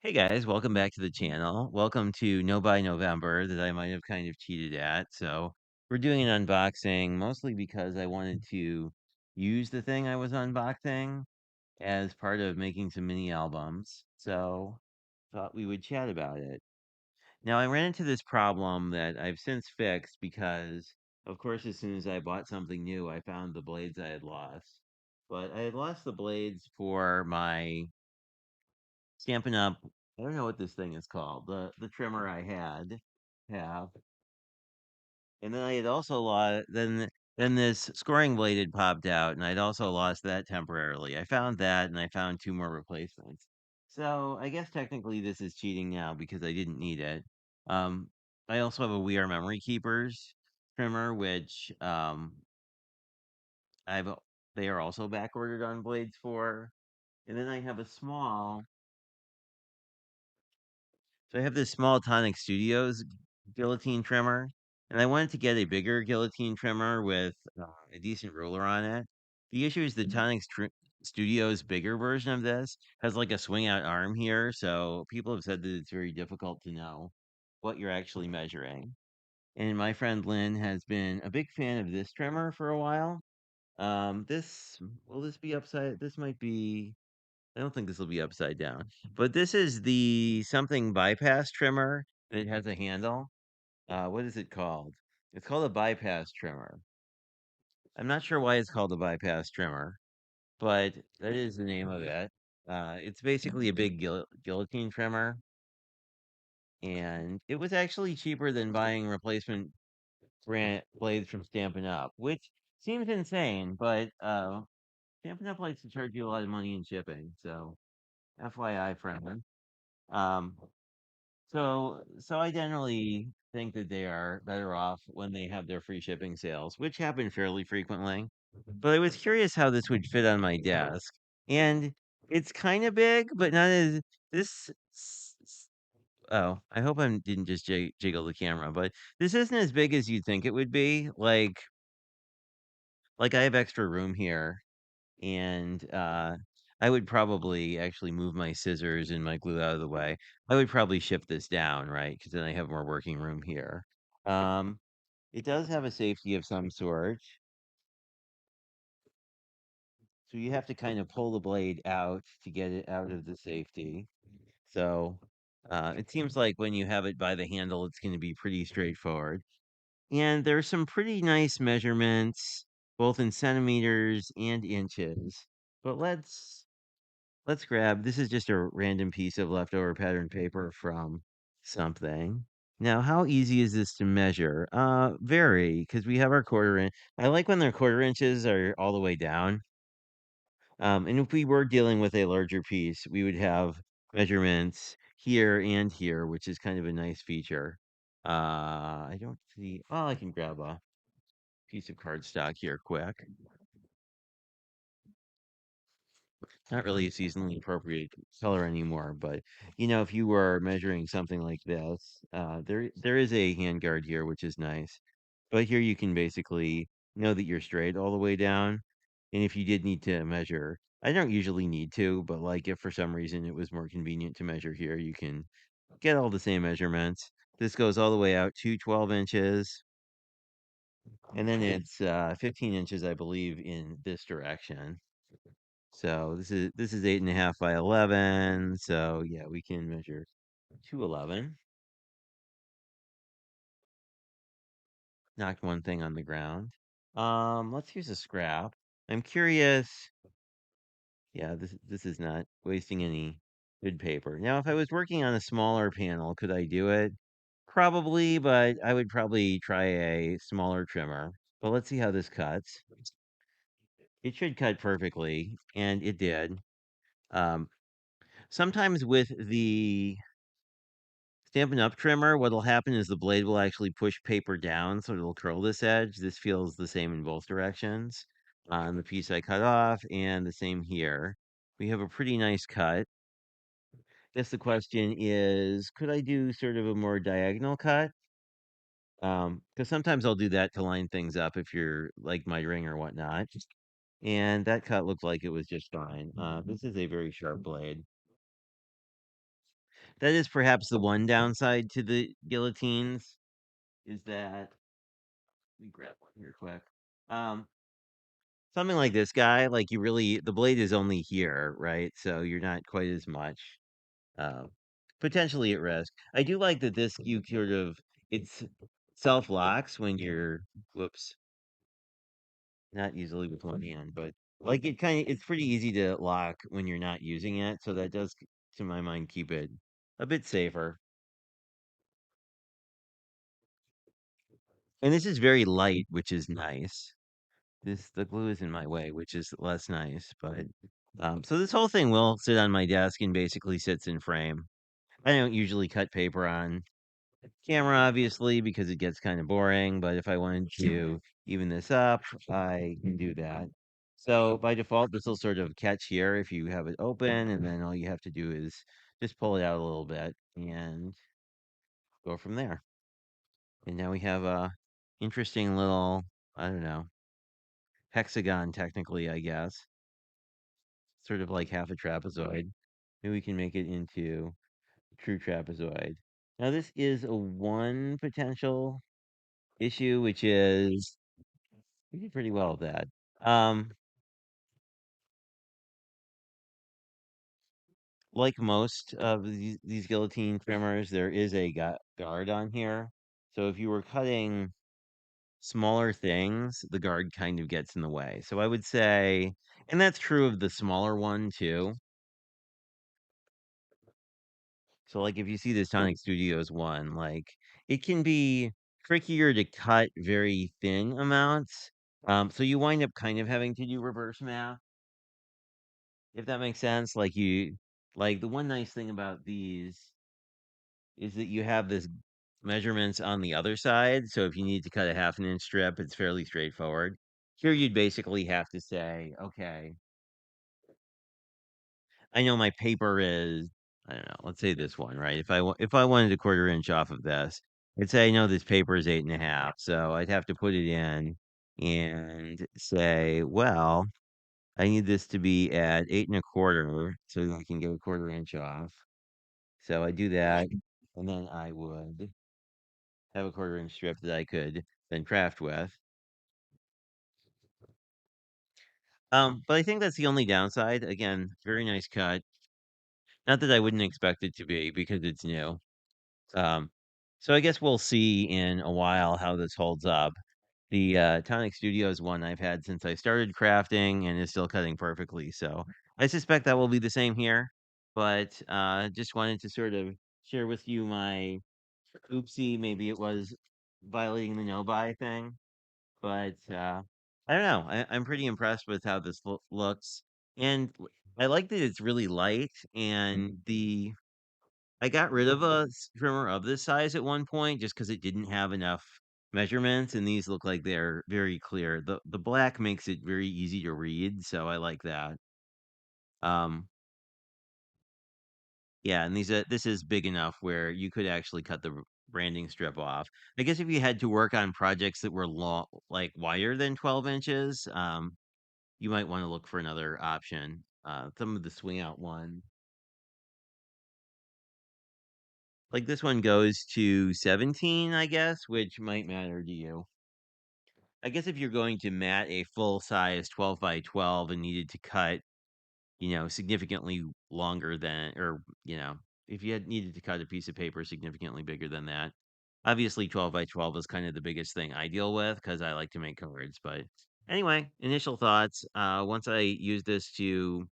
Hey guys, welcome back to the channel. Welcome to No Buy November that I might have kind of cheated at. So we're doing an unboxing mostly because I wanted to use the thing I was unboxing as part of making some mini albums. So thought we would chat about it. Now I ran into this problem that I've since fixed because of course as soon as I bought something new, I found the blades I had lost. But I had lost the blades for my Stampin' Up! I don't know what this thing is called. The trimmer I had have, and then I had also lost. Then this scoring blade had popped out, and I'd also lost that temporarily. I found that, and I found two more replacements. So I guess technically this is cheating now because I didn't need it. Um, I also have a We Are Memory Keepers trimmer, which I've they are also back ordered on blades for, and then I have a small So I have this small Tonic Studios guillotine trimmer, and I wanted to get a bigger guillotine trimmer with a decent ruler on it. The issue is the Studios bigger version of this has like a swing out arm here, so people have said that it's very difficult to know what you're actually measuring. And my friend Lynn has been a big fan of this trimmer for a while. This will this be upside? This might be I don't think this will be upside down. But this is the something bypass trimmer. And it has a handle. What is it called? It's called a bypass trimmer. I'm not sure why it's called a bypass trimmer, but that is the name of it. It's basically a big guillotine trimmer, and it was actually cheaper than buying replacement brand blades from Stampin' Up, which seems insane, but Stampin' Up likes to charge you a lot of money in shipping, so FYI, friend. Um, so I generally think that they are better off when they have their free shipping sales, which happen fairly frequently. But I was curious how this would fit on my desk. And it's kind of big, but not as this. Oh, I hope I didn't just jiggle the camera, but this isn't as big as you'd think it would be. Like I have extra room here and I would probably actually move my scissors and my glue out of the way. I would probably shift this down, right? Because then I have more working room here. Um, it does have a safety of some sort, so you have to kind of pull the blade out to get it out of the safety. So it seems like when you have it by the handle, it's going to be pretty straightforward. And there's some pretty nice measurements, both in centimeters and inches. But let's grab this is just a random piece of leftover pattern paper from something. Now, how easy is this to measure? Very, because we have our quarter inch. I like when their quarter inches are all the way down. And if we were dealing with a larger piece, we would have measurements here and here, which is kind of a nice feature. I don't see. Oh, I can grab a piece of cardstock here quick. Not really a seasonally appropriate color anymore, but if you were measuring something like this, there is a hand guard here, which is nice. But here you can basically know that you're straight all the way down. And if you did need to measure, I don't usually need to, but like if for some reason it was more convenient to measure here, you can get all the same measurements. This goes all the way out to 12 inches, and then it's 15 inches, I believe, in this direction. So this is 8.5 by 11. So yeah, we can measure 211. Knocked one thing on the ground. Let's use a scrap. I'm curious. Yeah, this is not wasting any good paper. Now, if I was working on a smaller panel, could I do it? Probably, but I would probably try a smaller trimmer. But let's see how this cuts. It should cut perfectly, and it did. Um, Sometimes with the Stampin' Up! Trimmer, what'll happen is the blade will actually push paper down, so it'll curl this edge. This feels the same in both directions on the piece I cut off, and the same here. We have a pretty nice cut. Guess the question is, could I do sort of a more diagonal cut? Because sometimes I'll do that to line things up if you're like my ring or whatnot. And that cut looked like it was just fine. This is a very sharp blade. That is perhaps the one downside to the guillotines is that let me grab one here quick. Um, Something like this guy, like you really the blade is only here, right? So you're not quite as much uh, potentially at risk. I do like that this you sort of it's self locks when you're whoops, not easily with one hand, but like it's pretty easy to lock when you're not using it, so that does to my mind keep it a bit safer. And this is very light, which is nice. This the glue is in my way, which is less nice, but so this whole thing will sit on my desk and basically sits in frame. I don't usually cut paper on camera, obviously, because it gets kind of boring, but if I wanted to even this up, I can do that. So by default, this will sort of catch here if you have it open, and then all you have to do is just pull it out a little bit and go from there. And now we have a interesting little, I don't know, hexagon technically, I guess, sort of like half a trapezoid. Maybe we can make it into a true trapezoid. Now this is a one potential issue, which is we did pretty well with that. Um, like most of these guillotine trimmers, there is a guard on here. So if you were cutting smaller things, the guard kind of gets in the way. So I would say, and that's true of the smaller one too. So like if you see this Sonic Studios one, like it can be trickier to cut very thin amounts. So you wind up kind of having to do reverse math, if that makes sense. Like the one nice thing about these is that you have this measurements on the other side. So if you need to cut a half an inch strip, it's fairly straightforward. Here you'd basically have to say, okay, I know my paper is, I don't know, let's say this one, right? If I wanted a quarter inch off of this, I'd say I know this paper is 8.5, so I'd have to put it in and say, well, I need this to be at 8 1/4, so that I can get a quarter inch off. So I do that, and then I would have a quarter inch strip that I could then craft with. But I think that's the only downside. Again, very nice cut. Not that I wouldn't expect it to be because it's new. Um, so I guess we'll see in a while how this holds up. The Tonic Studios one I've had since I started crafting and is still cutting perfectly. So I suspect that will be the same here. But just wanted to sort of share with you my oopsie. Maybe it was violating the no buy thing, but I don't know. I'm pretty impressed with how this looks, and I like that it's really light and the I got rid of a trimmer of this size at one point just because it didn't have enough measurements, and these look like they're very clear. The black makes it very easy to read, so I like that. Um, yeah, and this is big enough where you could actually cut the branding strip off. I guess if you had to work on projects that were long, like wider than 12 inches, you might want to look for another option. Some of the swing out one, like this one goes to 17, I guess, which might matter to you. I guess if you're going to mat a full size 12 by 12 and needed to cut, significantly longer than, or, if you had needed to cut a piece of paper significantly bigger than that, obviously 12 by 12 is kind of the biggest thing I deal with because I like to make cards. But anyway, initial thoughts. Once I use this to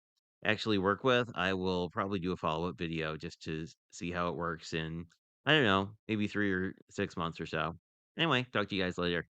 actually work with, I will probably do a follow up video just to see how it works in, I don't know, maybe 3 or 6 months or so. Anyway, talk to you guys later.